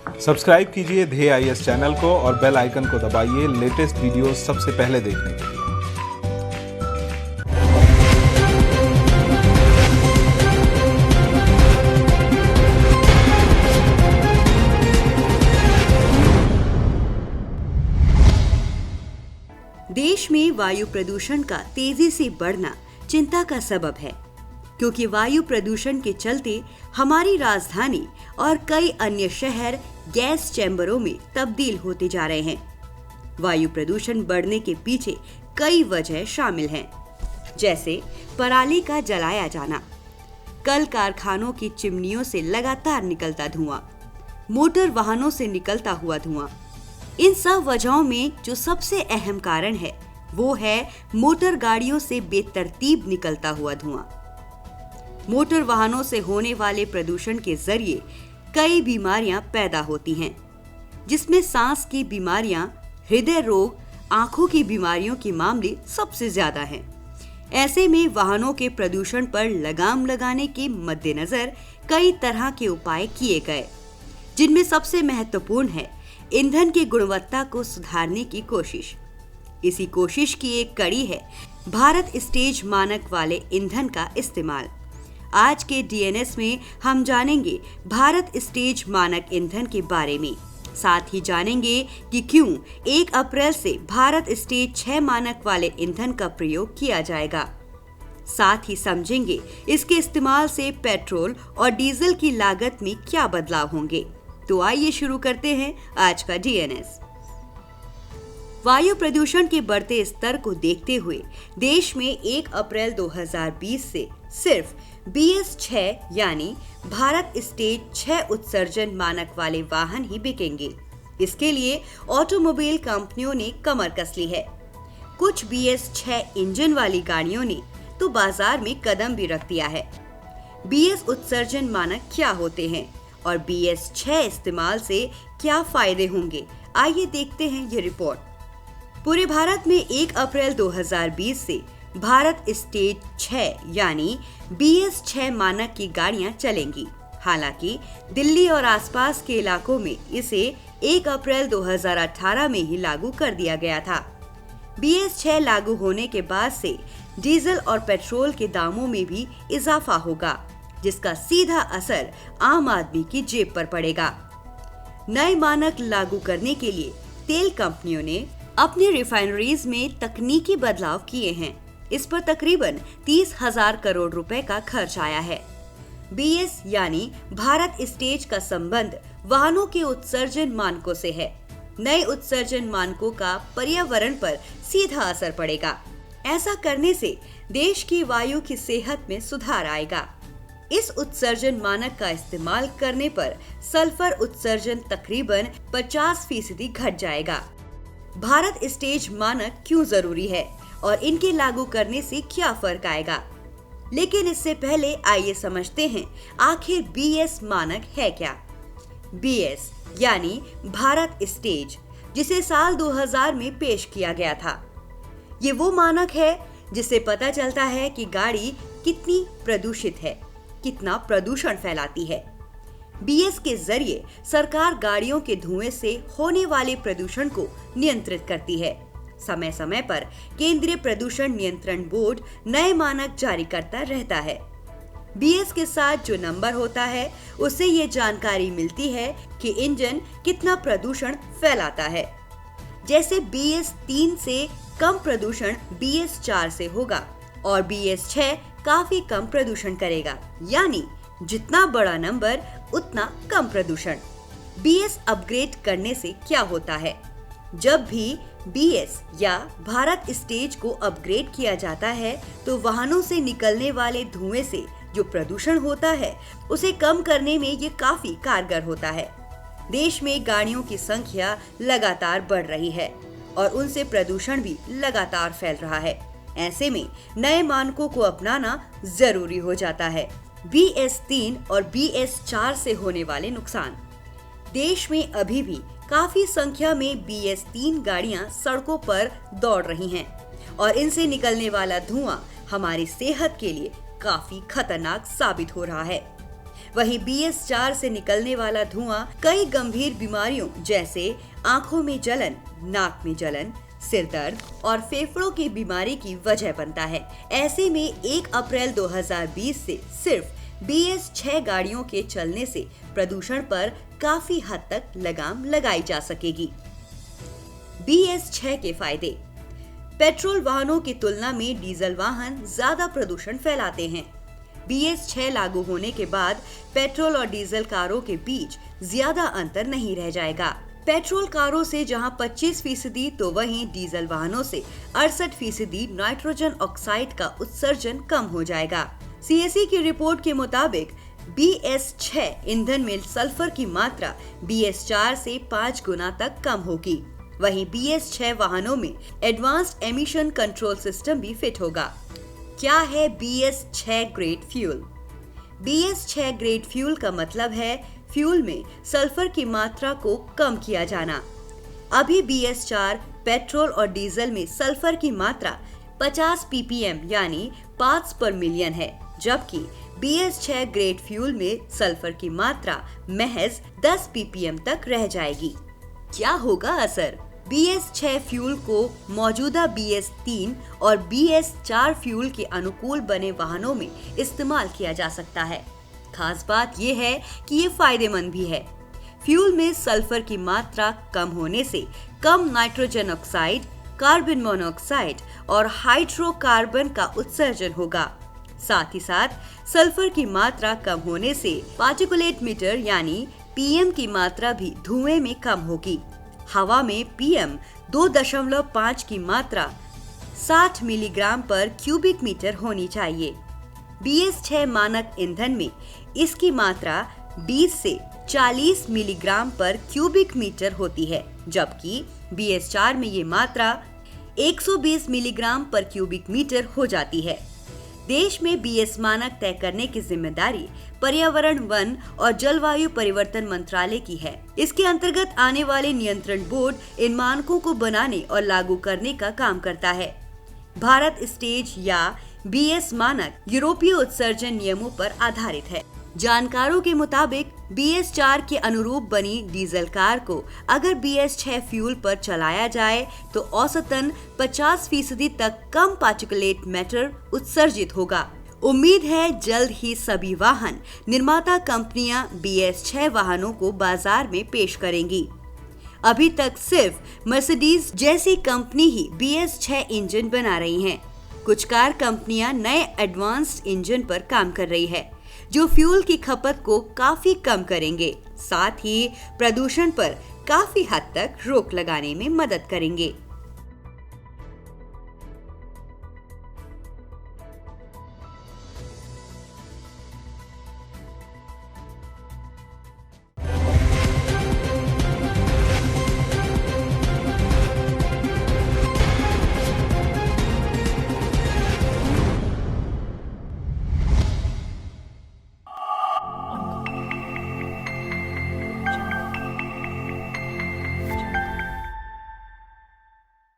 Subscribe कीजिए ध्येय IAS channel को और बेल आइकन को दबाइए लेटेस्ट वीडियो सबसे पहले देखने के लिए। देश में वायु प्रदूषण का तेजी से बढ़ना चिंता का सबब है, क्योंकि वायु प्रदूषण के चलते हमारी राजधानी और कई अन्य शहर गैस चैम्बरों में तब्दील होते जा रहे हैं। वायु प्रदूषण बढ़ने के पीछे कई वजह शामिल हैं, जैसे पराली का जलाया जाना, कल कारखानों की चिमनियों से लगातार निकलता धुआं, मोटर वाहनों से निकलता हुआ धुआं। इन सब वजहों में जो सबसे अहम कारण है वो है मोटर गाड़ियों से बेतरतीब निकलता हुआ धुआं। मोटर वाहनों से होने वाले प्रदूषण के जरिए कई बीमारियां पैदा होती हैं, जिसमें सांस की बीमारियां, हृदय रोग, आंखों की बीमारियों के मामले सबसे ज्यादा हैं। ऐसे में वाहनों के प्रदूषण पर लगाम लगाने के मद्देनजर कई तरह के उपाय किए गए, जिनमें सबसे महत्वपूर्ण है ईंधन की गुणवत्ता को सुधारने की कोशिश। इसी कोशिश की एक कड़ी है भारत स्टेज मानक वाले ईंधन का इस्तेमाल। आज के डीएनएस में हम जानेंगे भारत स्टेज मानक ईंधन के बारे में, साथ ही जानेंगे कि क्यों 1 अप्रैल से भारत स्टेज 6 मानक वाले ईंधन का प्रयोग किया जाएगा। साथ ही समझेंगे इसके इस्तेमाल से पेट्रोल और डीजल की लागत में क्या बदलाव होंगे। तो आइए शुरू करते हैं आज का डीएनएस। वायु प्रदूषण के बढ़ते स्तर को देखते हुए देश में 1 अप्रैल 2020 से सिर्फ BS6 यानी भारत स्टेज 6 उत्सर्जन मानक वाले वाहन ही बिकेंगे। इसके लिए ऑटोमोबाइल कंपनियों ने कमर कस ली है। कुछ BS6 इंजन वाली गाड़ियों ने तो बाजार में कदम भी रख दिया है। BS उत्सर्जन मानक क्या होते हैं और BS6 इस्तेमाल से क्या फायदे होंगे, आइए देखते हैं ये रिपोर्ट। पूरे भारत में 1 अप्रैल 2020 से भारत स्टेज 6 यानी BS6 मानक की गाड़ियां चलेंगी। हालांकि दिल्ली और आसपास के इलाकों में इसे 1 अप्रैल 2018 में ही लागू कर दिया गया था। BS6 लागू होने के बाद से डीजल और पेट्रोल के दामों में भी इजाफा होगा, जिसका सीधा असर आम आदमी की जेब पर पड़ेगा। नए मानक लागू करने के लिए तेल कंपनियों ने अपनी रिफाइनरीज में तकनीकी बदलाव किए हैं। इस पर तकरीबन 30,000 करोड़ रुपए का खर्च आया है। BS यानी भारत स्टेज का संबंध वाहनों के उत्सर्जन मानकों से है। नए उत्सर्जन मानकों का पर्यावरण पर सीधा असर पड़ेगा। ऐसा करने से देश की वायु की सेहत में सुधार आएगा। इस उत्सर्जन मानक का इस्तेमाल करने पर सल्फर उत्सर्जन तकरीबन 50% घट जाएगा। भारत स्टेज मानक क्यों जरूरी है और इनके लागू करने से क्या फर्क आएगा? लेकिन इससे पहले आइए समझते हैं आखिर BS मानक है क्या। BS यानी भारत स्टेज, जिसे साल 2000 में पेश किया गया था। ये वो मानक है जिससे पता चलता है कि गाड़ी कितनी प्रदूषित है, कितना प्रदूषण फैलाती है। BS के जरिए सरकार गाड़ियों के धुएं से होने वाले प्रदूषण को नियंत्रित करती है। समय समय पर केंद्रीय प्रदूषण नियंत्रण बोर्ड नए मानक जारी करता रहता है। BS के साथ जो नंबर होता है उससे ये जानकारी मिलती है कि इंजन कितना प्रदूषण फैलाता है। जैसे BS3 से कम प्रदूषण BS4 से होगा और BS6 काफी कम प्रदूषण करेगा, यानी जितना बड़ा नंबर उतना कम प्रदूषण। BS अपग्रेड करने से क्या होता है? जब भी BS या भारत स्टेज को अपग्रेड किया जाता है तो वाहनों से निकलने वाले धुएं से जो प्रदूषण होता है उसे कम करने में ये काफी कारगर होता है। देश में गाड़ियों की संख्या लगातार बढ़ रही है और उनसे प्रदूषण भी लगातार फैल रहा है। ऐसे में नए मानकों को अपनाना जरूरी हो जाता है। BS3 और BS4 से होने वाले नुकसान। देश में अभी भी काफी संख्या में BS3 गाड़ियां सड़कों पर दौड़ रही हैं और इनसे निकलने वाला धुआं हमारी सेहत के लिए काफी खतरनाक साबित हो रहा है। वहीं BS4 से निकलने वाला धुआं कई गंभीर बीमारियों जैसे आंखों में जलन, नाक में जलन, सिर दर्द और फेफड़ों की बीमारी की वजह बनता है। ऐसे में 1 अप्रैल 2020 से सिर्फ BS6 गाड़ियों के चलने से प्रदूषण पर काफी हद तक लगाम लगाई जा सकेगी। BS6 के फायदे। पेट्रोल वाहनों की तुलना में डीजल वाहन ज्यादा प्रदूषण फैलाते हैं। BS6 लागू होने के बाद पेट्रोल और डीजल कारों के बीच ज्यादा अंतर नहीं रह जाएगा। पेट्रोल कारों से जहां 25% तो वहीं डीजल वाहनों से 68% नाइट्रोजन ऑक्साइड का उत्सर्जन कम हो जाएगा। CAC की रिपोर्ट के मुताबिक BS6 ईंधन में सल्फर की मात्रा BS4 से 5 गुना तक कम होगी। वहीं BS6 वाहनों में एडवांस्ड एमिशन कंट्रोल सिस्टम भी फिट होगा। क्या है BS6 grade fuel? BS6 grade fuel का मतलब है फ्यूल में सल्फर की मात्रा को कम किया जाना। अभी BS4 पेट्रोल और डीजल में सल्फर की मात्रा 50 ppm यानी पार्ट्स पर मिलियन है, जबकि BS6 ग्रेड फ्यूल में सल्फर की मात्रा महज 10 ppm तक रह जाएगी। क्या होगा असर? BS6 फ्यूल को मौजूदा BS3 और BS4 फ्यूल के अनुकूल बने वाहनों में इस्तेमाल किया जा सकता है। खास बात यह है कि ये फायदेमंद भी है। फ्यूल में सल्फर की मात्रा कम होने से कम नाइट्रोजन ऑक्साइड, कार्बन मोनोऑक्साइड और हाइड्रोकार्बन का उत्सर्जन होगा। साथ ही साथ सल्फर की मात्रा कम होने से पार्टिकुलेट मीटर यानी PM की मात्रा भी धुएं में कम होगी। हवा में PM 2.5 की मात्रा 60 मिलीग्राम पर क्यूबिक मीटर होनी चाहिए। BS6 मानक ईंधन में इसकी मात्रा 20 से 40 मिलीग्राम पर क्यूबिक मीटर होती है, जबकि BS4 में ये मात्रा 120 मिलीग्राम पर क्यूबिक मीटर हो जाती है। देश में BS मानक तय करने की जिम्मेदारी पर्यावरण, वन और जलवायु परिवर्तन मंत्रालय की है। इसके अंतर्गत आने वाले नियंत्रण बोर्ड इन मानकों को बनाने और लागू करने का काम करता है। भारत स्टेज या BS मानक यूरोपीय उत्सर्जन नियमों पर आधारित है। जानकारों के मुताबिक BS4 के अनुरूप बनी डीजल कार को अगर BS6 फ्यूल पर चलाया जाए तो औसतन 50% तक कम पार्टिकुलेट मैटर उत्सर्जित होगा। उम्मीद है जल्द ही सभी वाहन निर्माता कंपनियां BS6 वाहनों को बाजार में पेश करेंगी। अभी तक सिर्फ मर्सिडीज जैसी कंपनी ही BS6 इंजन बना रही हैं। कुछ कार कंपनियां नए एडवांस्ड इंजन पर काम कर रही है, जो फ्यूल की खपत को काफी कम करेंगे, साथ ही प्रदूषण पर काफी हद तक रोक लगाने में मदद करेंगे।